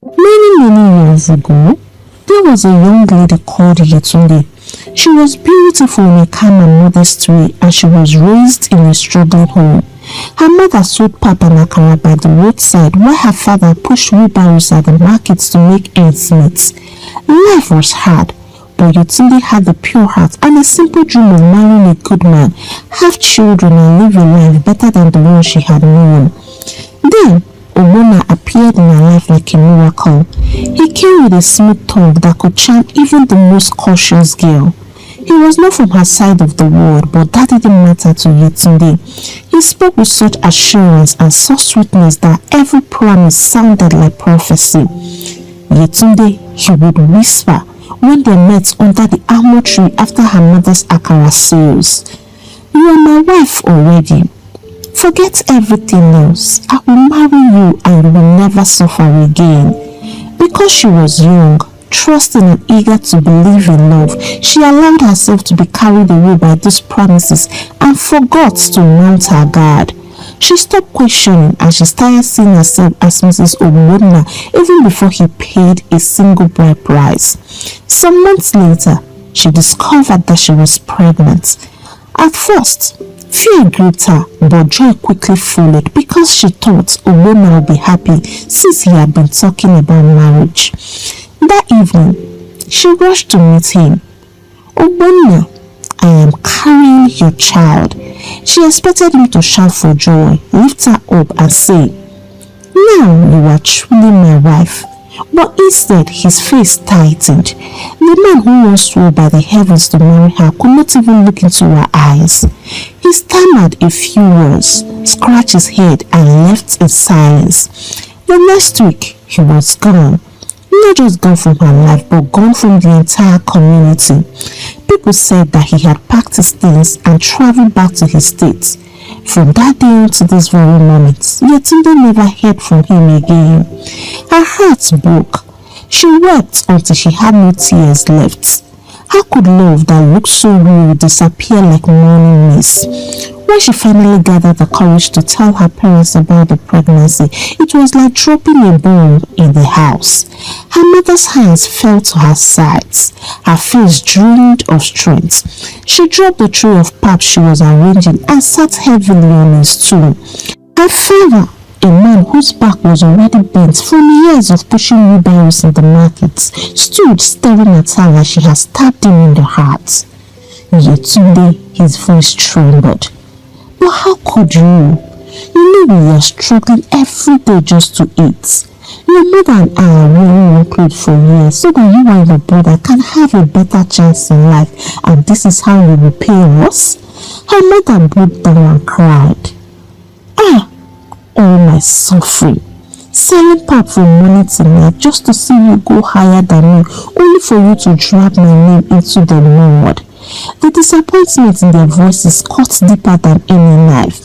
Many years ago, there was a young lady called Yetunde. She was beautiful in a calm and modest way, and she was raised in a struggling home. Her mother sold pap and akara by the roadside, while her father pushed wheelbarrows at the markets to make ends meet. Life was hard, but Yetunde had a pure heart and a simple dream of marrying a good man, have children, and live a life better than the one she had known. Then, Omona appeared in her life like a miracle. He came with a smooth tongue that could charm even the most cautious girl. He was not from her side of the world, but that didn't matter to Yetunde. He spoke with such assurance and such sweetness that every promise sounded like prophecy. Yetunde, he would whisper when they met under the almond tree after her mother's akara sales. "You are my wife already. Forget everything else. I will marry you and you will never suffer again." Because she was young, trusting and eager to believe in love, she allowed herself to be carried away by these promises and forgot to mount her guard. She stopped questioning and she started seeing herself as Mrs. Omona even before he paid a single bride price. Some months later, she discovered that she was pregnant. At first, fear gripped her, but joy quickly followed because she thought Omona would be happy since he had been talking about marriage. That evening, she rushed to meet him. "Omona, I am carrying your child." She expected him to shout for joy, lift her up and say, "Now you are truly my wife." But instead, his face tightened. The man who once swore by the heavens to marry her could not even look into her eyes. He stammered a few words, scratched his head and left in silence. The next week, he was gone. Not just gone from her life, but gone from the entire community. People said that he had packed his things and traveled back to his state. From that day on to this very moment, Yetunde never heard from him again. Her heart broke. She wept until she had no tears left. How could love that looked so real disappear like morning mist? When she finally gathered the courage to tell her parents about the pregnancy, it was like dropping a bomb in the house. Her mother's hands fell to her sides. Her face drained of strength. She dropped the tray of pap she was arranging and sat heavily on his stool. Her father, a man whose back was already bent from years of pushing wheelbarrows in the markets, stood staring at her like she had stabbed him in the heart. Yetunde, his voice trembled. "But how could you? You know we are struggling every day just to eat. Your mother and I are wearing one clothes for years so that you and your brother can have a better chance in life, and this is how you repay us?" Her mother broke down and cried. "Ah, all my suffering, selling pap from morning till night just to see you go higher than me, only for you to drag my name into the mud." The disappointment in their voices cut deeper than any knife.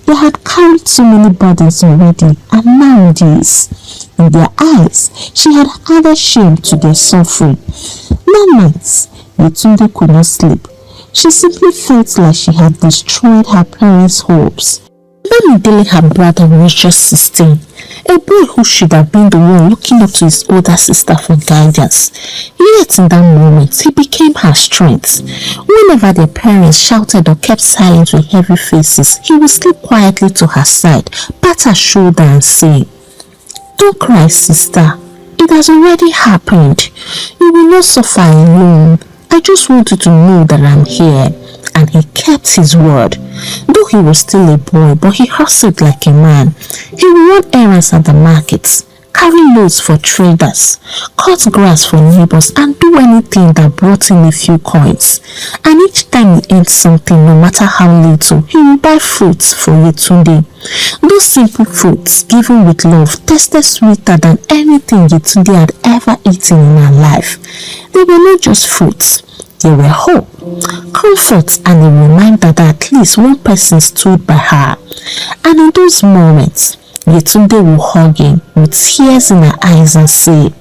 They had carried so many burdens already, and now this. In their eyes, she had added shame to their suffering. That night, Yetunde could not sleep. She simply felt like she had destroyed her parents' hopes. Bamidele, her brother, was just 16, a boy who should have been the one looking up to his older sister for guidance. Yet in that moment, he became her strength. Whenever their parents shouted or kept silent with heavy faces, he would slip quietly to her side, pat her shoulder and say, "Don't cry, sister. It has already happened. You will not suffer alone. I just want you to know that I'm here." And he kept his word. Though he was still a boy, but he hustled like a man. He would run errands at the markets, carry loads for traders, cut grass for neighbors, and do anything that brought in a few coins. And each time he ate something, no matter how little, he would buy fruits for Yetunde. Those simple fruits, given with love, tasted sweeter than anything Yetunde had ever eaten in her life. They were not just fruits. They were hope, comfort, and a reminder that at least one person stood by her. And in those moments, Yetunde would hug him with tears in her eyes and say,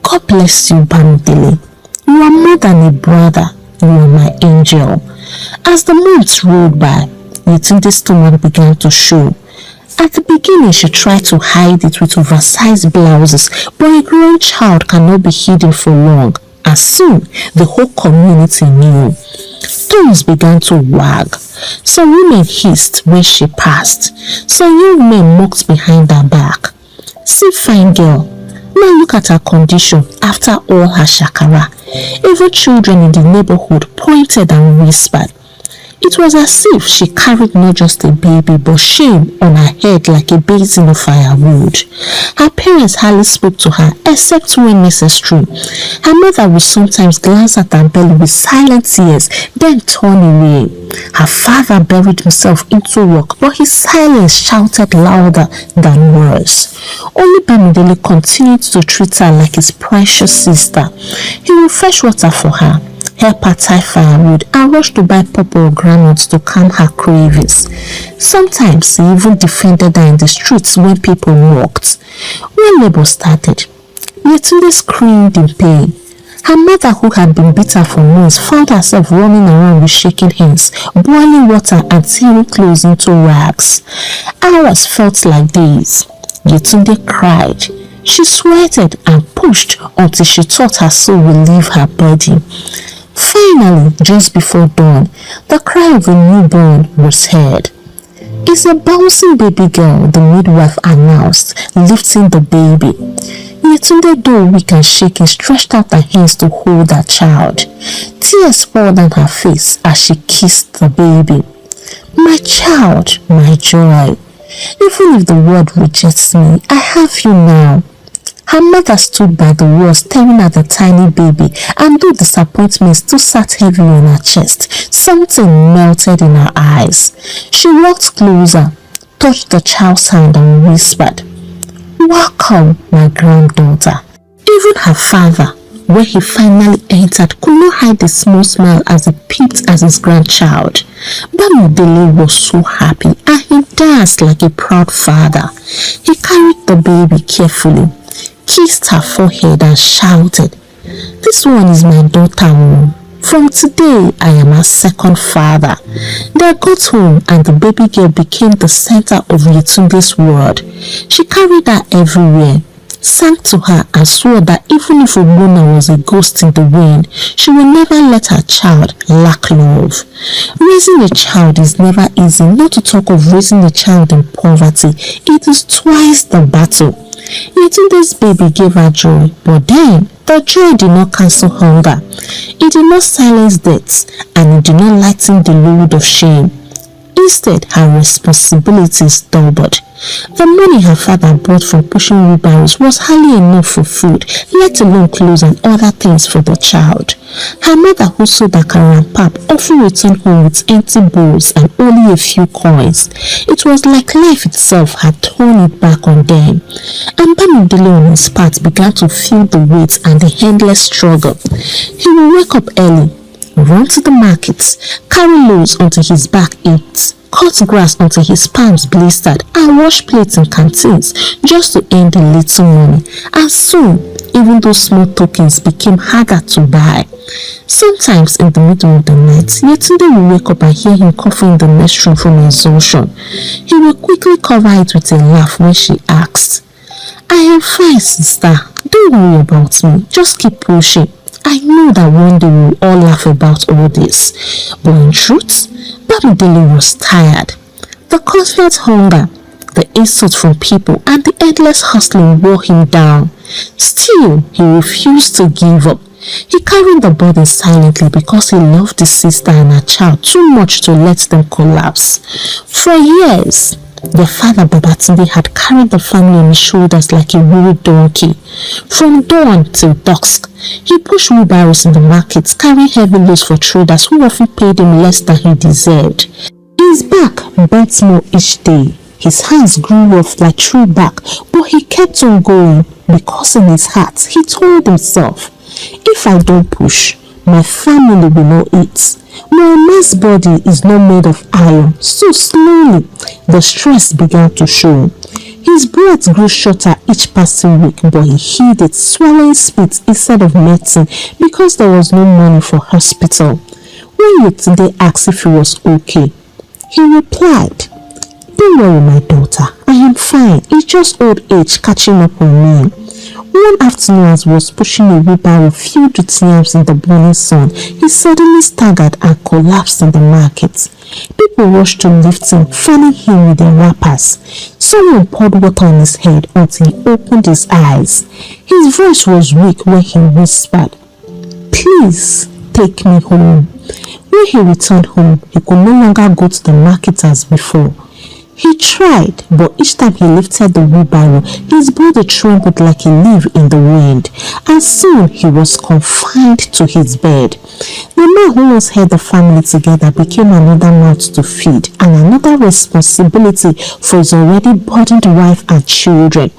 "God bless you, Bamidele. You are more than a brother. You are my angel." As the months rolled by, Yetunde's stomach began to show. At the beginning, she tried to hide it with oversized blouses, but a grown child cannot be hidden for long, and soon the whole community knew. Tongues began to wag. Some women hissed when she passed. Some young men mocked behind her back. "See, fine girl, now look at her condition after all her shakara." Even children in the neighborhood pointed and whispered. It was as if she carried not just a baby but shame on her head like a basin of firewood. Her parents hardly spoke to her except when necessary. Her mother would sometimes glance at her belly with silent tears, then turn away. Her father buried himself into work, but his silence shouted louder than words. Only Bamidele continued to treat her like his precious sister. He would fetch water for her, help her tie firewood, and rush to buy purple granules to calm her cravings. Sometimes he even defended her in the streets when people walked. When labor started, Yetunde screamed in pain. Her mother, who had been beaten for months, found herself running around with shaking hands, boiling water and tearing clothes into rags. Hours felt like days. Yetunde cried. She sweated and pushed until she thought her soul would leave her body. Finally, just before dawn, the cry of a newborn was heard. "It's a bouncing baby girl," the midwife announced, lifting the baby. Yetunde, though weak and shaking, stretched out her hands to hold her child. Tears poured down her face as she kissed the baby. "My child, my joy. Even if the world rejects me, I have you now." Her mother stood by the wall staring at the tiny baby, and though disappointment still sat heavy on her chest, something melted in her eyes. She walked closer, touched the child's hand and whispered, "Welcome, my granddaughter." Even her father, when he finally entered, could not hide a small smile as he peeped at his grandchild. Bamidele was so happy and he danced like a proud father. He carried the baby carefully, kissed her forehead and shouted, "This one is my daughter. From today, I am her second father." They got home and the baby girl became the center of Yetunde's world. She carried her everywhere, sang to her and swore that even if Ogbonna was a ghost in the wind, she would never let her child lack love. Raising a child is never easy, not to talk of raising a child in poverty. It is twice the battle. Yetunde's baby gave her joy, but then the joy did not cancel hunger. It did not silence death, and it did not lighten the load of shame. Instead, her responsibilities doubled. The money her father brought from pushing wheelbarrows was hardly enough for food, let alone clothes and other things for the child. Her mother, who sold akara and pap, often returned home with empty bowls and only a few coins. It was like life itself had torn it back on them. And Bamidele on his part began to feel the weight and the endless struggle. He would wake up early, run to the markets, carry loads until his back ached, cut grass until his palms blistered, and wash plates in canteens just to earn the little money. And soon, even those small tokens became harder to buy. Sometimes in the middle of the night, Yetunde would wake up and hear him coughing in the next room from exhaustion. He would quickly cover it with a laugh when she asked, "I am fine, sister. Don't worry about me. Just keep pushing. I know that one day we will all laugh about all this." But in truth, Bamidele was tired. The constant hunger, the insults from people, and the endless hustling wore him down. Still, he refused to give up. He carried the burden silently because he loved his sister and her child too much to let them collapse. For years, their father Babatunde had carried the family on his shoulders like a weary donkey. From dawn till dusk, he pushed wheelbarrows in the markets, carrying heavy loads for traders who often paid him less than he deserved. His back bent more each day. His hands grew rough like tree bark, but he kept on going because in his heart he told himself, "If I don't push, my family will not eat." My man's body is not made of iron, so slowly the stress began to show. His breath grew shorter each passing week, but he hid it, swallowing spit instead of medicine because there was no money for hospital. When Yetunde asked if he was okay, he replied, Don't worry, my daughter. I am fine. It's just old age catching up on me. One afternoon, as he was pushing a wheelbarrow filled with yams in the burning sun, he suddenly staggered and collapsed in the market. People rushed to lift him, fanning him with their wrappers. Someone poured water on his head until he opened his eyes. His voice was weak when he whispered, "Please take me home." When he returned home, he could no longer go to the market as before. He tried, but each time he lifted the wheelbarrow, his body trembled like a leaf in the wind, and soon he was confined to his bed. The man who once held the family together became another mouth to feed and another responsibility for his already burdened wife and children.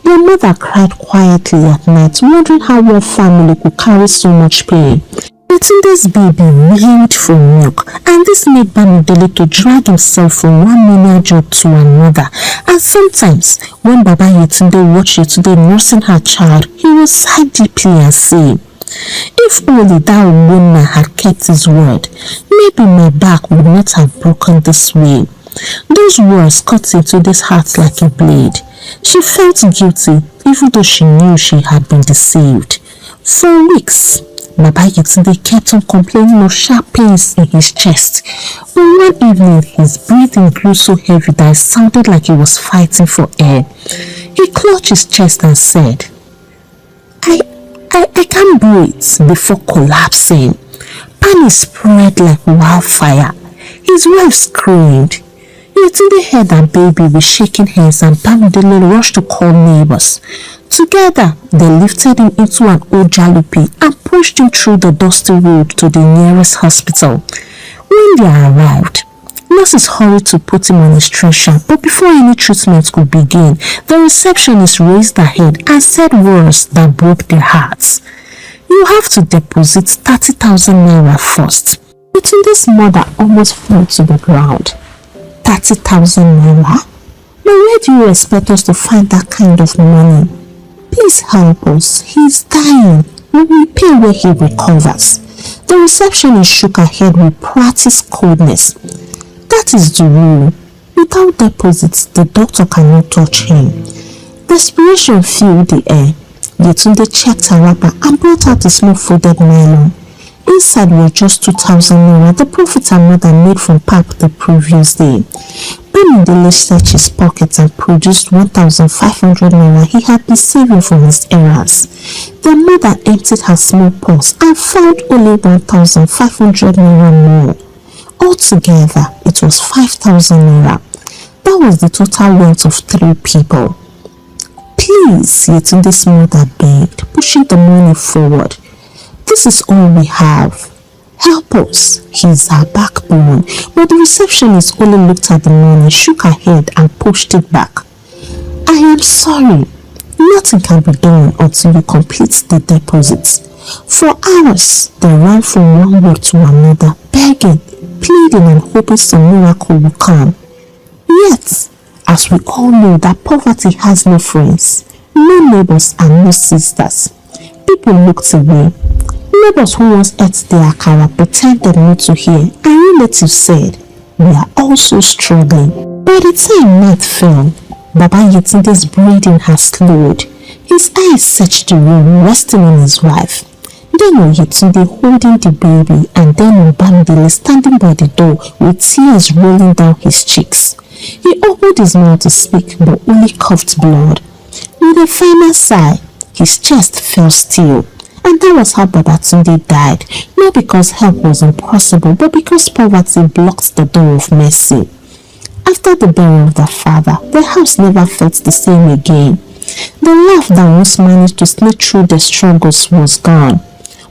Their mother cried quietly at night, wondering how one family could carry so much pain. Yetunde's baby wailed for milk, and this made Bamidele to drag himself from one menial job to another. And sometimes, when Baba Yetunde watched Yetunde nursing her child, he would sigh deeply and say, "If only that woman had kept his word, maybe my back would not have broken this way." Those words cut into this heart like a blade. She felt guilty, even though she knew she had been deceived. For weeks, Baba Yetunde kept on complaining of sharp pains in his chest. But one evening, his breathing grew so heavy that it sounded like he was fighting for air. He clutched his chest and said, I can't breathe," before collapsing. Panic spread like wildfire. His wife screamed. Yetunde heard her baby with shaking hands, and Bamidele rushed to call neighbors. Together, they lifted him into an old jalopy and pushed him through the dusty road to the nearest hospital. When they arrived, nurses hurried to put him on a stretcher, but before any treatment could begin, the receptionist raised her head and said words that broke their hearts. "You have to deposit 30,000 naira first." Yetunde's mother almost fell to the ground. 30,000 naira? But where do you expect us to find that kind of money? Please help us. He's dying. We will pay when he recovers. The receptionist shook her head with practiced coldness. That is the rule. Without deposits, the doctor cannot touch him. Desperation filled the air. Yetunde checked her wrapper and brought out a small folded nylon. Inside were just 2,000 naira, the profit her mother made from pap the previous day. Bamidele searched his pockets and produced 1,500 naira he had been saving from his errands. The mother emptied her small purse and found only 1,500 naira more. Altogether, it was 5,000 naira. That was the total wealth of 3 people. "Please," Yetunde's mother begged, pushing the money forward. "This is all we have. Help us." He's our backbone. But the receptionist only looked at the money, shook her head and pushed it back. "I am sorry. Nothing can be done until you complete the deposits." For hours, they ran from one ward to another, begging, pleading and hoping some miracle will come. Yet, as we all know that poverty has no friends, no neighbors and no sisters, people looked away. Neighbors who once ate their akara pretended not to hear, and relatives said, "We are also struggling." By the time night fell, Baba Yetunde's breathing had slowed. His eyes searched the room, resting on his wife. Then on Yetunde holding the baby, and then on Bamidele standing by the door with tears rolling down his cheeks. He opened his mouth to speak, but only coughed blood. With a final sigh, his chest fell still. And that was how Baba Tunde died, not because help was impossible, but because poverty blocked the door of mercy. After the burial of their father, the house never felt the same again. The laugh that once managed to slip through the struggles was gone.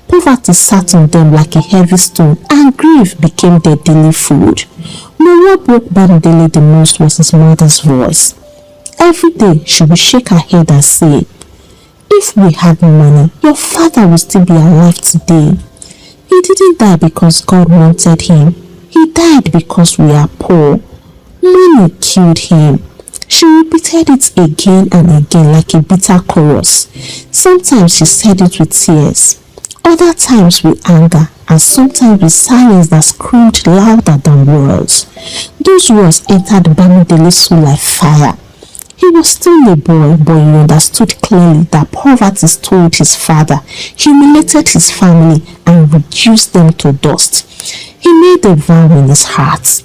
Poverty sat on them like a heavy stone, and grief became their daily food. But what broke Bamidele the most was his mother's voice. Every day she would shake her head and say, "If we had money, your father would still be alive today. He didn't die because God wanted him. He died because we are poor. Money killed him." She repeated it again and again like a bitter chorus. Sometimes she said it with tears, other times with anger, and sometimes with silence that screamed louder than words. Those words entered Bamidele's soul like fire. He was still a boy, but he understood clearly that poverty stole his father, humiliated his family, and reduced them to dust. He made a vow in his heart.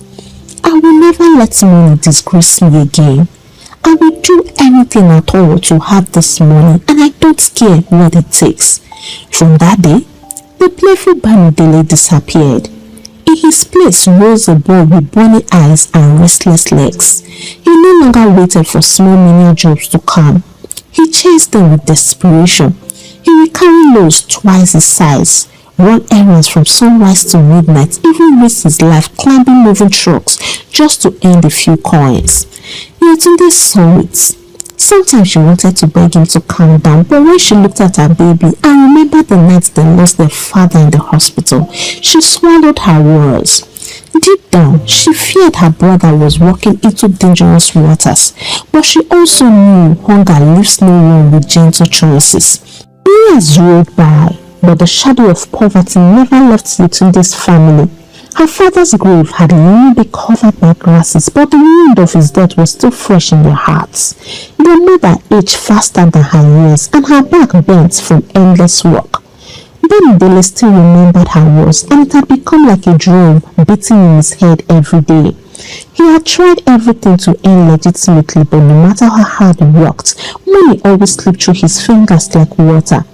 I will never let money disgrace me again. I will do anything at all to have this money, and I don't care what it takes. From that day, the playful Bamidele disappeared. In his place rose a boy with bunny eyes and restless legs. He no longer waited for small menial jobs to come. He chased them with desperation. He would carry loads twice his size, run errands from sunrise to midnight, even risk his life climbing moving trucks just to earn a few coins. Yetunde saw it. Sometimes she wanted to beg him to calm down, but when she looked at her baby and remembered the night they lost their father in the hospital, she swallowed her words. Deep down, she feared her brother was walking into dangerous waters, but she also knew hunger leaves no one with gentle choices. Years rolled by, but the shadow of poverty never left Yetunde's family. Her father's grave had long been covered by grasses, but the wound of his death was still fresh in their hearts. Their mother aged faster than her years, and her back bent from endless work. Bamidele still remembered her words, and it had become like a drum beating in his head every day. He had tried everything to earn legitimately, but no matter how hard he worked, money always slipped through his fingers like water.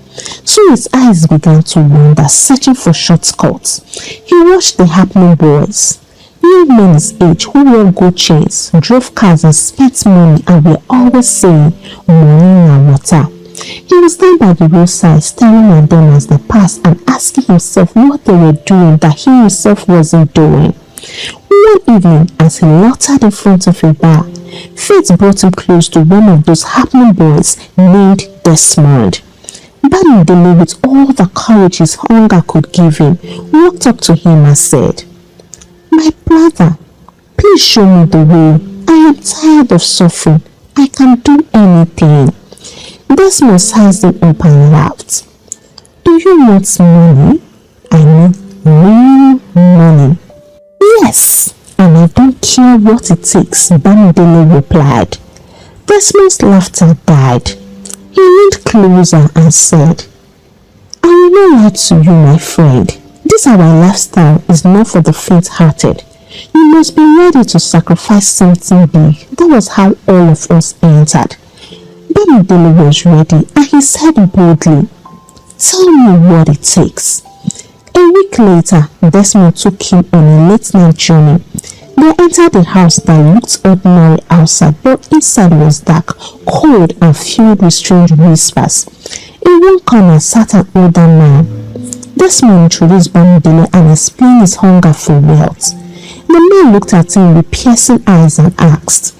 So his eyes began to wander, searching for shortcuts. He watched the happening boys, young men his age who wore gold chains, drove cars and spent money, and were always saying, money na water. He was down by the roadside, staring at them as they passed and asking himself what they were doing that he himself wasn't doing. One evening, as he loitered in front of a bar, fate brought him close to one of those happening boys named Desmond. Bamidele, with all the courage his hunger could give him, walked up to him and said, "My brother, please show me the way. I am tired of suffering. I can do anything." Desmond sized him up and laughed. "Do you want money? I mean real money." "Yes, and I don't care what it takes," Bamidele replied. Desmond's laughter died. He leaned closer and said, "I will not lie to you, my friend. This our lifestyle is not for the faint-hearted. You must be ready to sacrifice something big." That was how all of us entered. Bamidele was ready, and he said boldly, "Tell me what it takes." A week later, Desmond took him on a late-night journey. They entered a house that looked ordinary outside, but inside was dark, cold, and filled with strange whispers. In one corner sat an older man. Desmond introduced Bamidele and explained his hunger for wealth. The man looked at him with piercing eyes and asked,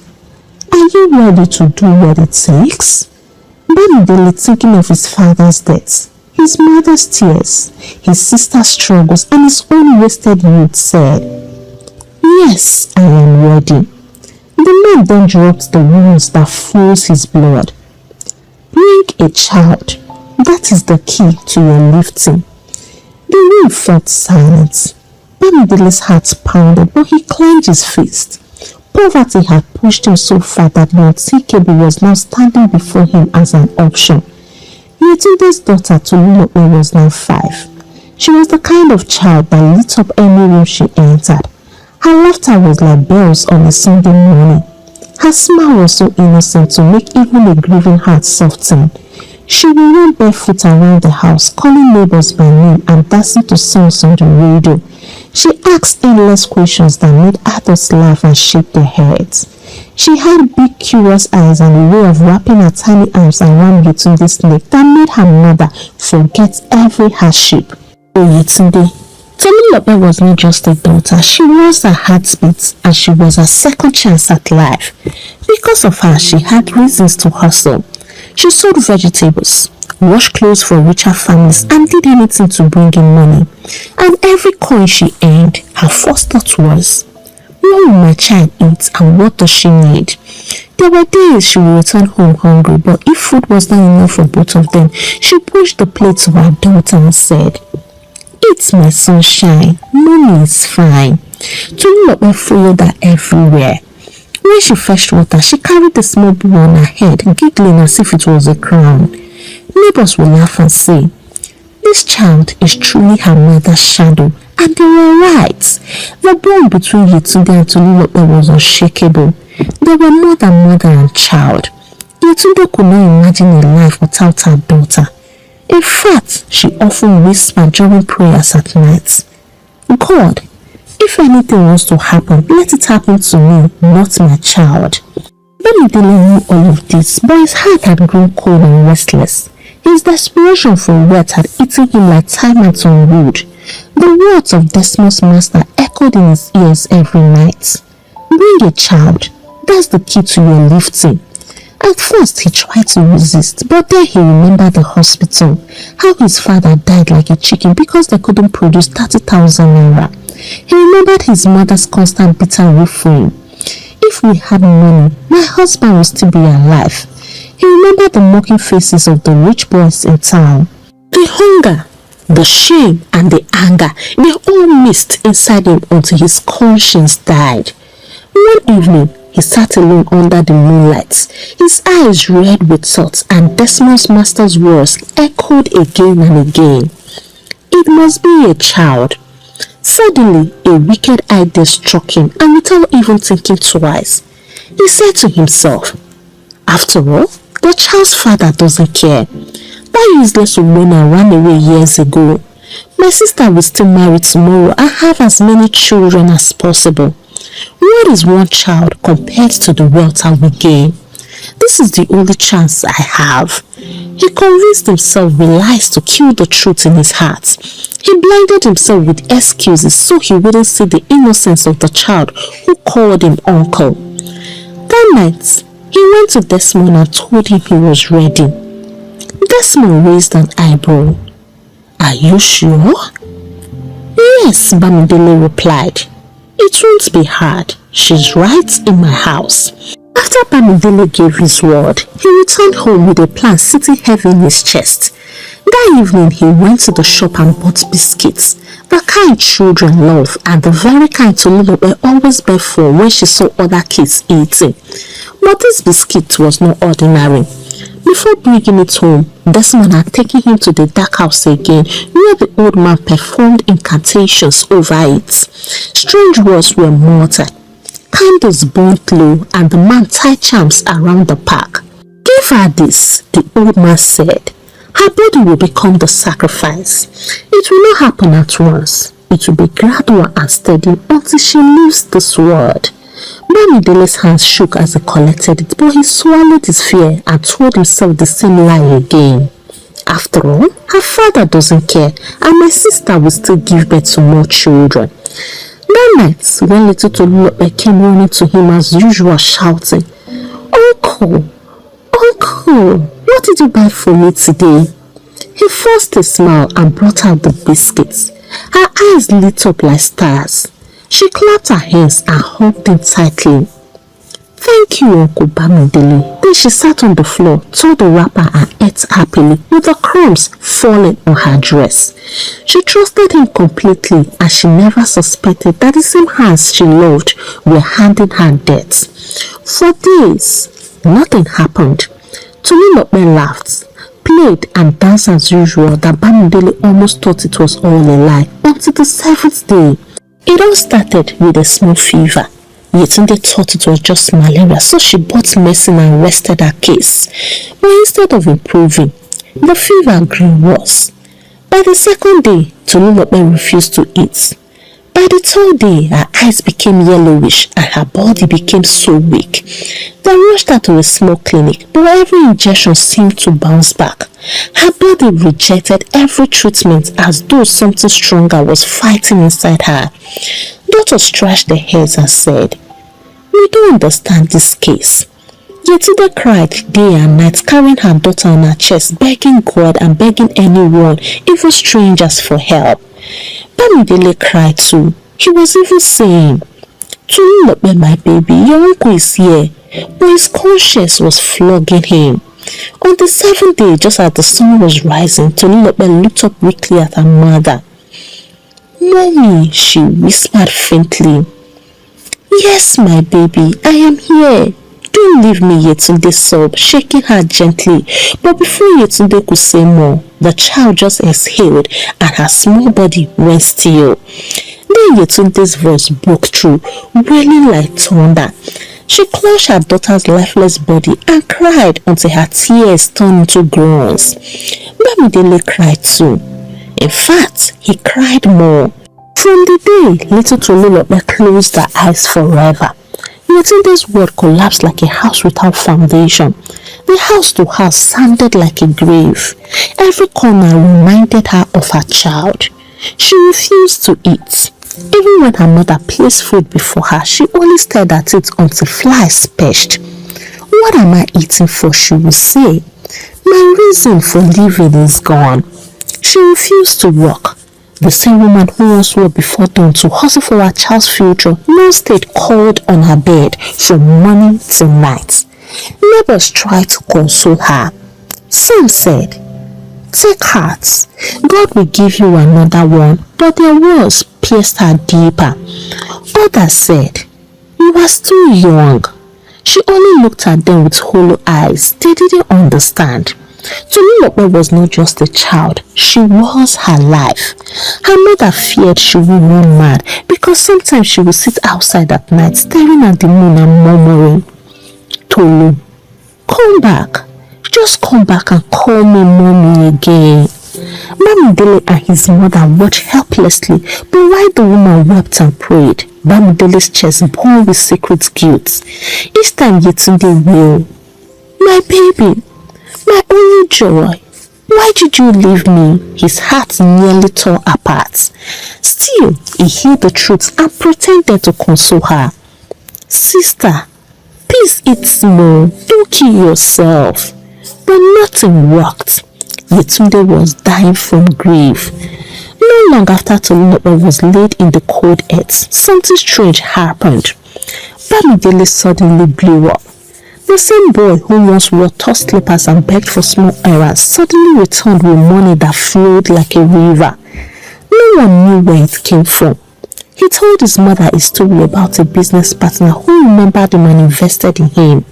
"Are you ready to do what it takes?" Bamidele, thinking of his father's death, his mother's tears, his sister's struggles, and his own wasted youth, said, "Yes, I am ready." The man then dropped the wounds that froze his blood. "Bring a child. That is the key to your lifting." The room felt silent. Bamidele's heart pounded, but he clenched his fist. Poverty had pushed him so far that the unthinkable was now standing before him as an option. Yetunde's daughter Tolulope was now 5. She was the kind of child that lit up any room she entered. Her laughter was like bells on a Sunday morning. Her smile was so innocent to make even a grieving heart soften. She would run barefoot around the house, calling neighbors by name and dancing to songs on the radio. She asked endless questions that made adults laugh and shake their heads. She had big curious eyes and a way of wrapping her tiny arms around Yetunde's neck that made her mother forget every hardship. Oh, Yetunde. Tolulope was not just a daughter, she was a heartbeat, and she was a second chance at life. Because of her, she had reasons to hustle. She sold vegetables, washed clothes for richer families, and did anything to bring in money. And every coin she earned, her first thought was, "What will my child eat and what does she need?" There were days she would return home hungry, but if food was not enough for both of them, she pushed the plate to her daughter and said, Eat my sunshine, mommy is fine. Tolulope followed her everywhere. When she fetched water, she carried the small bowl on her head, giggling as if it was a crown. Neighbors would laugh and say, "This child is truly her mother's shadow," and they were right. The bond between Yetunde and Tolulope was unshakable. They were more than mother and child. Yetunde could not imagine a life without her daughter. In fact, she often whispered during prayers at night, "God, if anything was to happen, let it happen to me, not my child." Bamidele knew all of this, but his heart had grown cold and restless. His desperation for wealth had eaten him like termites on wood. The words of Desmond's master echoed in his ears every night. "Bring a child, that's the key to your lifting." At first, he tried to resist, but then he remembered the hospital, how his father died like a chicken because they couldn't produce 30,000 naira. He remembered his mother's constant bitter refrain, "If we had money, my husband would still be alive." He remembered the mocking faces of the rich boys in town. The hunger, the shame, and the anger, they all mixed inside him until his conscience died. One evening, he sat alone under the moonlight, his eyes red with thought, and Desmond's master's words echoed again and again. It must be a child. Suddenly, a wicked idea struck him, and without even thinking twice, he said to himself, "After all, the child's father doesn't care. That useless woman ran away years ago. My sister will still marry tomorrow and have as many children as possible. What is one child compared to the wealth I will gain? This is the only chance I have." He convinced himself with lies to kill the truth in his heart. He blinded himself with excuses so he wouldn't see the innocence of the child who called him uncle. That night, he went to Desmond and told him he was ready. Desmond raised an eyebrow. "Are you sure?" "Yes," Bamidele replied. "It won't be hard. She's right in my house." After Bamidele gave his word, he returned home with a plan sitting heavy in his chest. That evening, he went to the shop and bought biscuits, the kind children love and the very kind Tolulope always begged for when she saw other kids eating. But this biscuit was not ordinary. Before bringing it home, Desmond had taken him to the dark house again, where the old man performed incantations over it. Strange words were muttered. Candles burnt low, and the man tied charms around the pack. "Give her this," the old man said. "Her body will become the sacrifice. It will not happen at once. It will be gradual and steady until she leaves this world." Bamidele's hands shook as he collected it, but he swallowed his fear and told himself the same lie again. After all, her father doesn't care, and my sister will still give birth to more children. That night, when little Tolulope came running to him as usual, shouting, "Uncle, Uncle, what did you buy for me today?" He forced a smile and brought out the biscuits. Her eyes lit up like stars. She clapped her hands and hugged him tightly. "Thank you, Uncle Bamidele." Then she sat on the floor, tore the wrapper and ate happily, with the crumbs falling on her dress. She trusted him completely, and she never suspected that the same hands she loved were handing her death. For days, nothing happened. Tolulope laughed, played and danced as usual that Bamidele almost thought it was all a lie until the 7th day. It all started with a small fever. Yetunde thought it was just malaria, so she bought medicine and rested her case. But instead of improving, the fever grew worse. By the 2nd day, Tolulope refused to eat. By the 3rd day, her eyes became yellowish and her body became so weak. They rushed her to a small clinic, but every injection seemed to bounce back. Her body rejected every treatment as though something stronger was fighting inside her. Doctors scratched their heads and said, "We don't understand this case." Yetunde cried day and night, carrying her daughter on her chest, begging God and begging anyone, even strangers, for help. Bamidele cried too. He was even saying, "Tolulope, my baby, your uncle is here." But his conscience was flogging him. On the 7th day, just as the sun was rising, Tolulope looked up weakly at her mother. "Mommy," she whispered faintly. "Yes, my baby, I am here. Don't leave me," Yetunde sobbed, shaking her gently. But before Yetunde could say more, the child just exhaled and her small body went still. Then Yetunde's voice broke through, wailing like thunder. She clutched her daughter's lifeless body and cried until her tears turned into groans. Bamidele cried too. In fact, he cried more. From the day little Tolulope closed her eyes forever, Yetunde's world collapsed like a house without foundation. The house to her sounded like a grave. Every corner reminded her of her child. She refused to eat. Even when her mother placed food before her, she only stared at it until flies perched. "What am I eating for?" she would say. "My reason for living is gone." She refused to work. The same woman who once worked before dawn to hustle for her child's future now stayed coiled on her bed from morning till night. Neighbors tried to console her. Some said, "Take heart, God will give you another one," but their words pierced her deeper. Others said, "You are still young." She only looked at them with hollow eyes. They didn't understand. Tolulope was not just a child, she was her life. Her mother feared she would run mad because sometimes she would sit outside at night staring at the moon and murmuring, "Tolu, come back. Just come back and call me mommy again." Bamidele and his mother watched helplessly, but while the woman wept and prayed, Bamidele's chest burned with secret guilt. Each time Yetunde wailed, "My baby, my only joy, why did you leave me?" His heart nearly tore apart. Still, he hid the truth and pretended to console her. "Sister, please eat more. Don't kill yourself." But nothing worked. Yetunde was dying from grief. Not long after Tolulope was laid in the cold earth, something strange happened. Bamidele suddenly blew up. The same boy who once wore tall slippers and begged for small errands suddenly returned with money that flowed like a river. No one knew where it came from. He told his mother a story about a business partner who remembered him and invested in him.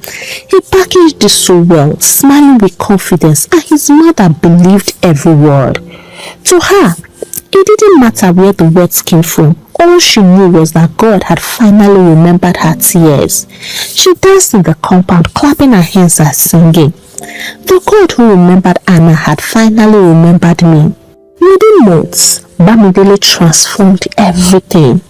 He packaged it so well, smiling with confidence, and his mother believed every word. To her, it didn't matter where the words came from. All she knew was that God had finally remembered her tears. She danced in the compound, clapping her hands and singing, "The God who remembered Anna had finally remembered me." Within months, Bamidele transformed everything.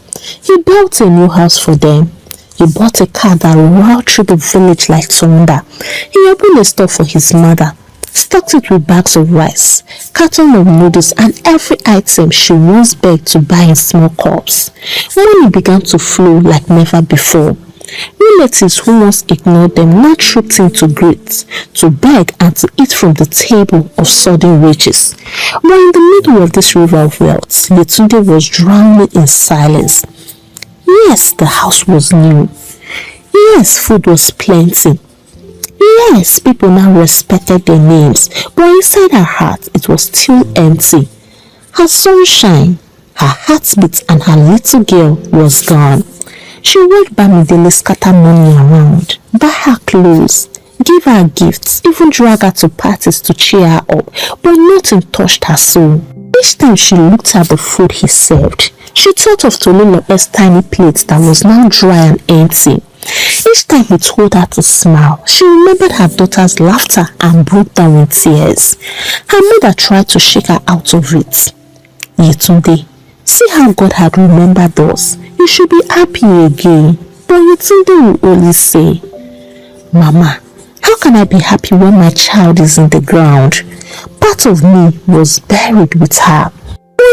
He built a new house for them. He bought a car that roared through the village like thunder. He opened a store for his mother, stocked it with bags of rice, cartons of noodles, and every item she once begged to buy in small cups. Money began to flow like never before. Relatives who once ignored them now trooped in to greet, to beg, and to eat from the table of sudden riches. But in the middle of this river of wealth, Yetunde was drowning in silence. Yes, the house was new. Yes, food was plenty. Yes, people now respected their names, but inside her heart it was still empty. Her sunshine, her heartbeat, and her little girl was gone. She watched Bamidele scatter money around, buy her clothes, give her gifts, even drag her to parties to cheer her up, but nothing touched her soul. Each time she looked at the food he served, she thought of Tolulope's tiny plate that was now dry and empty. Each time he told her to smile, she remembered her daughter's laughter and broke down in tears. Her mother tried to shake her out of it. "Yetunde, see how God had remembered us. You should be happy again." But Yetunde will only say, "Mama, how can I be happy when my child is in the ground?" Part of me was buried with her.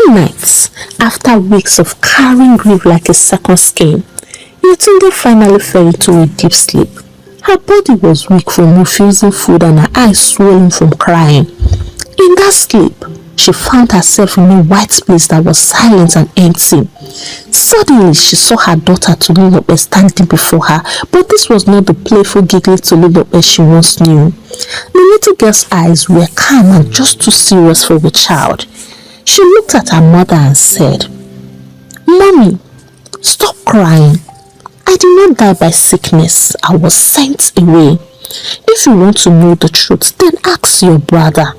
One night, after weeks of carrying grief like a second skin, Yetunde finally fell into a deep sleep. Her body was weak from refusing food and her eyes swollen from crying. In that sleep, she found herself in a white place that was silent and empty. Suddenly, she saw her daughter Tolulope standing before her, but this was not the playful, giggling Tolulope she once knew. The little girl's eyes were calm and just too serious for a child. She looked at her mother and said, Mommy, stop crying. I did not die by sickness. I was sent away. If you want to know the truth, then ask your brother.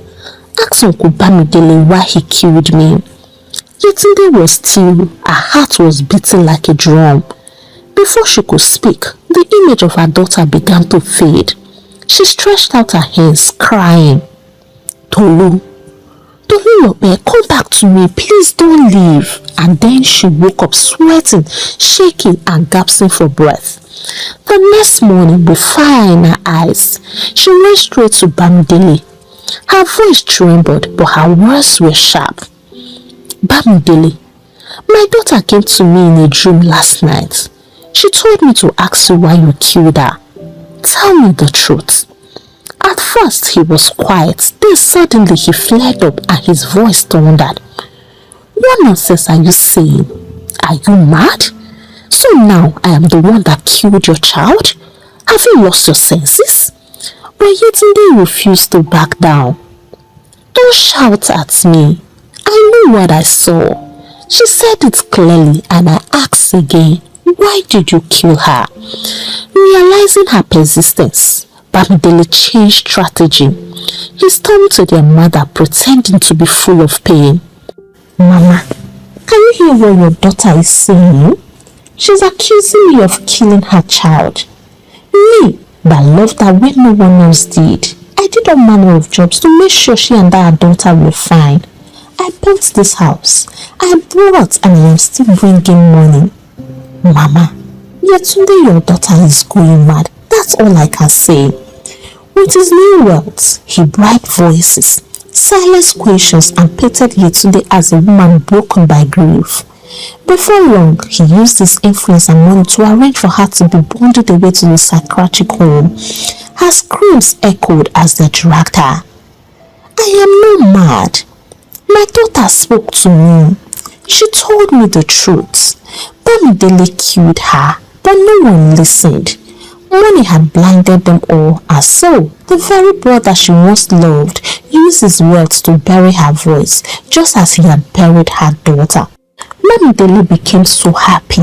Ask Uncle Bamidele why he killed me. Yetunde was still, her heart was beating like a drum. Before she could speak, the image of her daughter began to fade. She stretched out her hands, crying. Tolu, Tolulope, come back to me, please don't leave. And then she woke up sweating, shaking and gasping for breath. The next morning, with fire in her eyes, she went straight to Bamidele. Her voice trembled, but her words were sharp. Bamidele, my daughter came to me in a dream last night. She told me to ask you why you killed her. Tell me the truth. At first he was quiet, then suddenly he flared up and his voice thundered. What nonsense are you saying? Are you mad? So now I am the one that killed your child? Have you lost your senses? But Yetunde refused to back down. Don't shout at me. I know what I saw. She said it clearly and I asked again, why did you kill her? Realizing her persistence, Bamidele changed strategy. He stormed to their mother pretending to be full of pain. Mama, can you hear what your daughter is saying? She's accusing me of killing her child. Me, that loved her when no one else did. I did all manner of jobs to make sure she and her daughter were fine. I built this house. I brought and I am still bringing money. Mama, Yetunde, your daughter is going mad. That's all I can say. With his new words, he bribed voices, silenced questions and painted Yetunde as a woman broken by grief. Before long, he used his influence and money to arrange for her to be bundled away to the psychiatric home. Her screams echoed as they dragged her. I am not mad. My daughter spoke to me. She told me the truth. Bamidele killed her, but no one listened. Money had blinded them all, and so the very brother she once loved used his wealth to bury her voice, just as he had buried her daughter. Bamidele became so happy.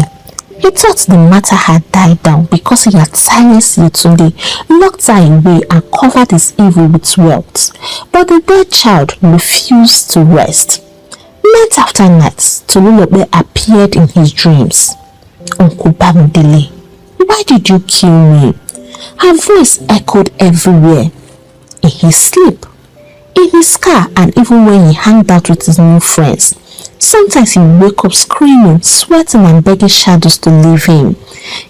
He thought the matter had died down because he had silenced Yetunde, locked her away and covered his evil with wealth. But the dead child refused to rest. Night after night, Tolulope appeared in his dreams. Uncle Bamidele, why did you kill me? Her voice echoed everywhere. In his sleep, in his car, and even when he hung out with his new friends. Sometimes he would wake up screaming, sweating and begging shadows to leave him.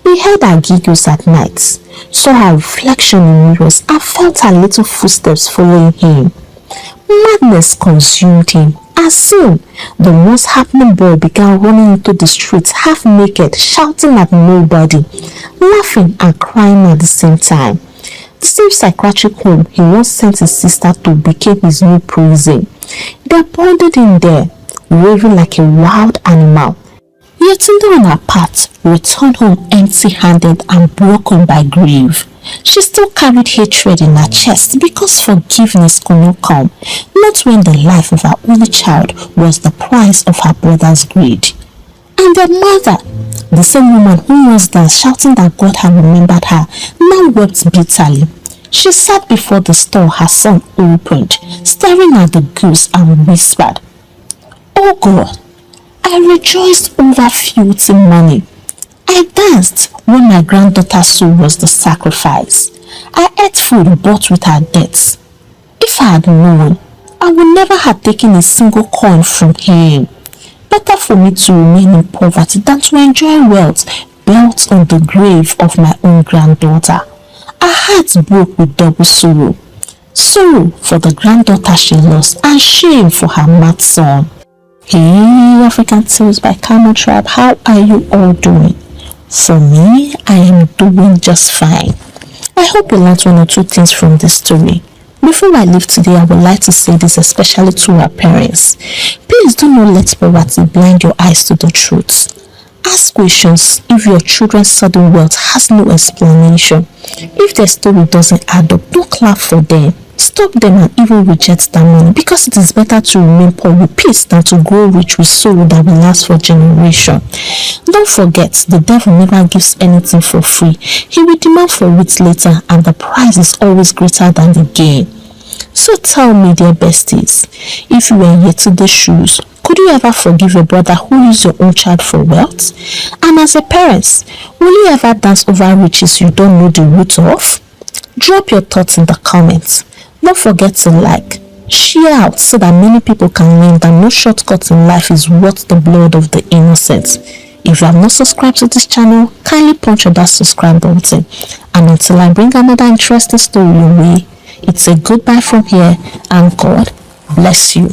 He heard her giggles at night, saw her reflection in mirrors and felt her little footsteps following him. Madness consumed him, and soon the once happening boy began running into the streets half naked, shouting at nobody, laughing and crying at the same time. The same psychiatric home he once sent his sister to became his new prison. They bonded in there, raving like a wild animal. Yetunde on her part returned home empty-handed and broken by grief. She still carried hatred in her chest because forgiveness could not come, not when the life of her only child was the price of her brother's greed. And their mother, the same woman who was there shouting that God had remembered her, now wept bitterly. She sat before the store her son opened, staring at the goose and whispered, "Oh God, I rejoiced over filthy money. I danced when my granddaughter's soul was the sacrifice. I ate food bought with her debts. If I had known, I would never have taken a single coin from him. Better for me to remain in poverty than to enjoy wealth built on the grave of my own granddaughter." Her heart broke with double sorrow. Sorrow for the granddaughter she lost and shame for her mad son. Hey, African Tales by Camel Tribe, how are you all doing? For me, I am doing just fine. I hope you learned one or two things from this story. Before I leave today, I would like to say this especially to our parents. Please do not let poverty blind your eyes to the truth. Ask questions if your children's sudden wealth has no explanation. If their story doesn't add up, don't clap for them. Stop them and even reject that money, because it is better to remain poor with peace than to grow rich with sorrow that will last for generations. Don't forget, the devil never gives anything for free. He will demand for it later, and the price is always greater than the gain. So tell me, dear besties, if you were in Yetunde's shoes, could you ever forgive your brother who used your own child for wealth? And as a parent, will you ever dance over riches you don't know the root of? Drop your thoughts in the comments. Don't forget to like, share out so that many people can learn that no shortcut in life is worth the blood of the innocent. If you have not subscribed to this channel, kindly punch on that subscribe button. And until I bring another interesting story your way, it's a goodbye from here, and God bless you.